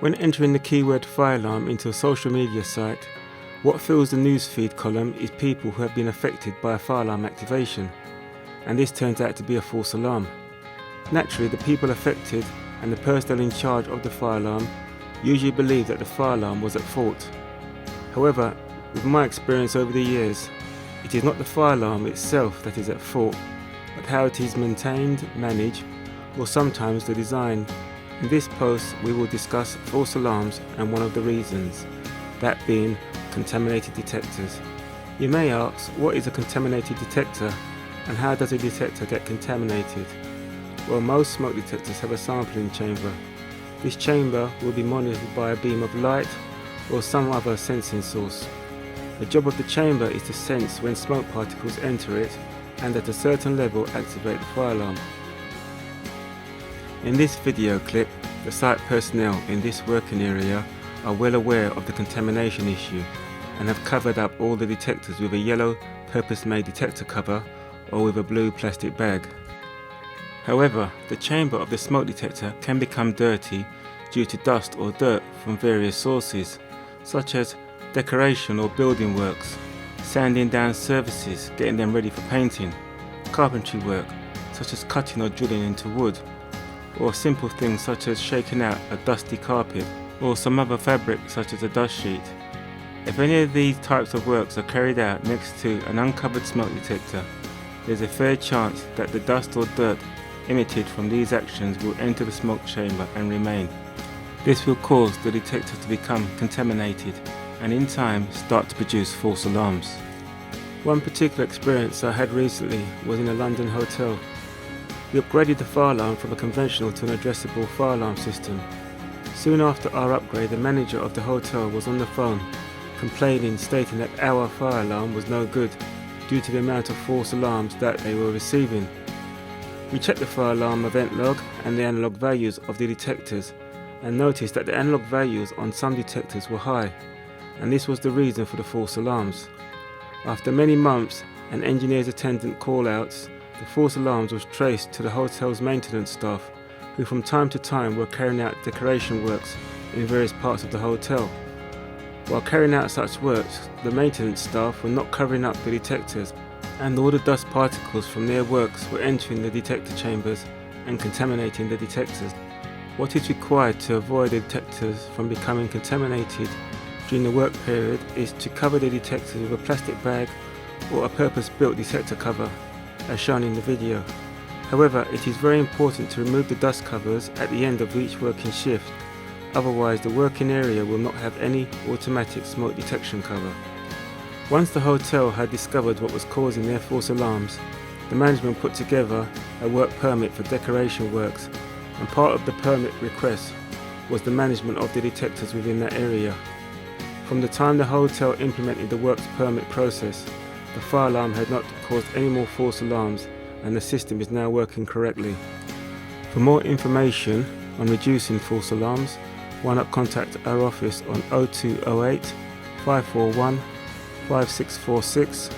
When entering the keyword fire alarm into a social media site, what fills the newsfeed column is people who have been affected by a fire alarm activation, and this turns out to be a false alarm. Naturally, the people affected and the personnel in charge of the fire alarm usually believe that the fire alarm was at fault. However, with my experience over the years, it is not the fire alarm itself that is at fault, but how it is maintained, managed, or sometimes the design. In this post, we will discuss false alarms and one of the reasons, that being contaminated detectors. You may ask, what is a contaminated detector and how does a detector get contaminated? Well, most smoke detectors have a sampling chamber. This chamber will be monitored by a beam of light or some other sensing source. The job of the chamber is to sense when smoke particles enter it and at a certain level activate the fire alarm. In this video clip, the site personnel in this working area are well aware of the contamination issue and have covered up all the detectors with a yellow purpose-made detector cover or with a blue plastic bag. However, the chamber of the smoke detector can become dirty due to dust or dirt from various sources, such as decoration or building works, sanding down surfaces, getting them ready for painting, carpentry work, such as cutting or drilling into wood, or simple things such as shaking out a dusty carpet or some other fabric such as a dust sheet. If any of these types of works are carried out next to an uncovered smoke detector, there is a fair chance that the dust or dirt emitted from these actions will enter the smoke chamber and remain. This will cause the detector to become contaminated and in time start to produce false alarms. One particular experience I had recently was in a London hotel. We upgraded the fire alarm from a conventional to an addressable fire alarm system. Soon after our upgrade, the manager of the hotel was on the phone, complaining, stating that our fire alarm was no good due to the amount of false alarms that they were receiving. We checked the fire alarm event log and the analog values of the detectors and noticed that the analog values on some detectors were high, and this was the reason for the false alarms. After many months and engineers attendant call-outs, the false alarms was traced to the hotel's maintenance staff, who from time to time were carrying out decoration works in various parts of the hotel. While carrying out such works, the maintenance staff were not covering up the detectors, and all the dust particles from their works were entering the detector chambers and contaminating the detectors. What is required to avoid the detectors from becoming contaminated during the work period is to cover the detectors with a plastic bag or a purpose-built detector cover, as shown in the video. However, it is very important to remove the dust covers at the end of each working shift, otherwise the working area will not have any automatic smoke detection cover. Once the hotel had discovered what was causing their false alarms, the management put together a work permit for decoration works, and part of the permit request was the management of the detectors within that area. From the time the hotel implemented the works permit process, the fire alarm had not caused any more false alarms and the system is now working correctly. For more information on reducing false alarms, why not contact our office on 0208 541 5646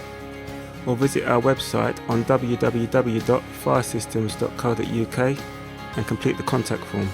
or visit our website on www.firesystems.co.uk and complete the contact form.